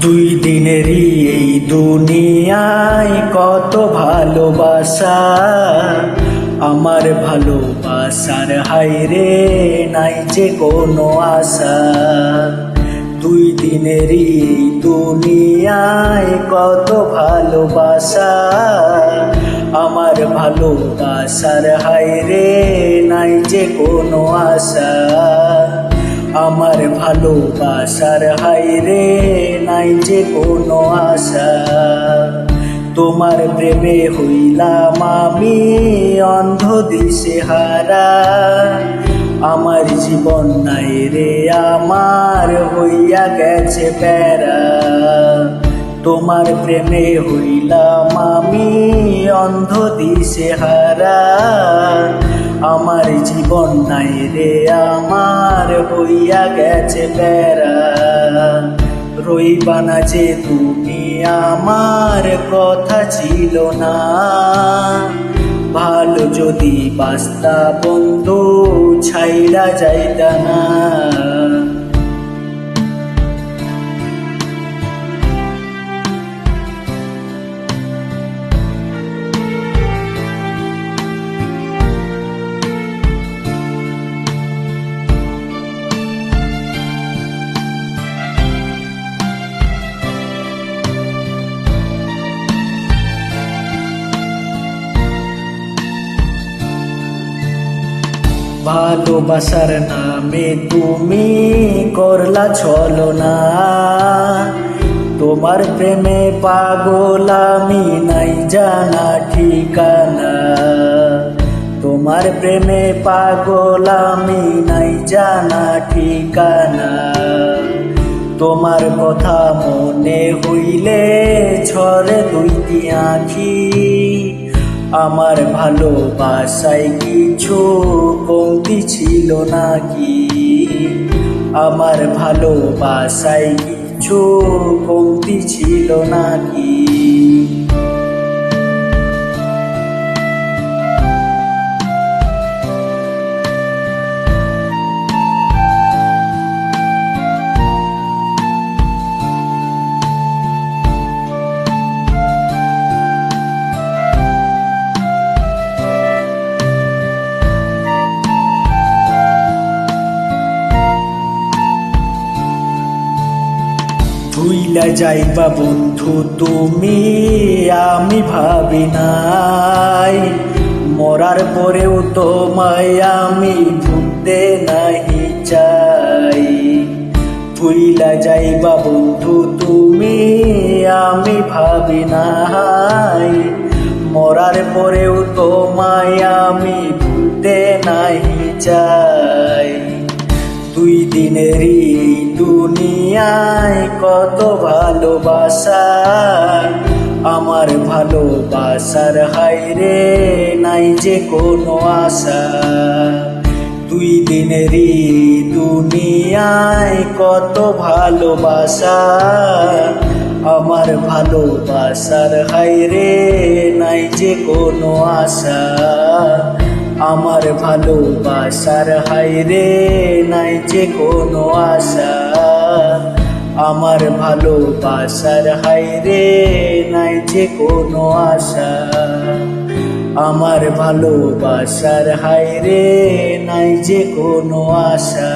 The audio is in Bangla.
দুই দিনেরই এই দুনিয়ায় কত ভালোবাসা, আমার ভালোবাসার হায়রে নাই যে কোনো আশা। দুই দিনেরই এই দুনিয়ায় কত ভালোবাসা, আমার ভালোবাসার হায়রে নাই যে কোনো আশা। আমার ভালোবাসার হায়রে নাই যে কোনো আশা। তোমার প্রেমে হইলাম আমি অন্ধ দিশেহারা, আমার জীবন নাই রে আমার হইয়া গেছে প্যারা। তোমার প্রেমে হইলাম আমি অন্ধ দিশেহারা, আমার জীবন নাই রে আমার হইয়া গেছে প্যারা। রইবা না যে তুমি আমার কথা ছিল না, ভালো যদি বাস্তা বন্ধু ছাইরা যাইতা না। ভালোবাসার নামে তুমি করলা ছলনা, তোমার প্রেমে পাগল আমি নাই জানা ঠিকানা। তোমার প্রেমে পাগল আমি নাই জানা ঠিকানা। তোমার কথা মনে হইলে ঝরে দুইটি আঁখি, আমার ভালোবাসায় কিছু কমতি ছিল নাকি। আমার ভালোবাসায় কিছু কমতি ছিল নাকি। ভুইলা যাইবা বন্ধু তুমি আমি ভাবি নাই, মরার পরেও তোমায় আমি ভুলতে নাহি চাই। ভুইলা যাইবা বন্ধু তুমি আমি ভাবি নাই, মরার পরেও তোমায় আমি ভুলতে নাহি চাই। দুই দিনেরই দুনিয়ায় কত ভালোবাসা, আমার ভালোবাসার হায়রে নাই যে কোনো আশা। দুই দিনেরই দুনিয়ায় কত ভালোবাসা, আমার ভালোবাসার হায়রে নাই যে কোনো আশা। আমার ভালোবাসার হায়রে নাই যে কোনো আশা। আমার ভালোবাসার হায়রে নাই যে কোনো আশা। আমার ভালোবাসার হায়রে নাই যে কোনো আশা।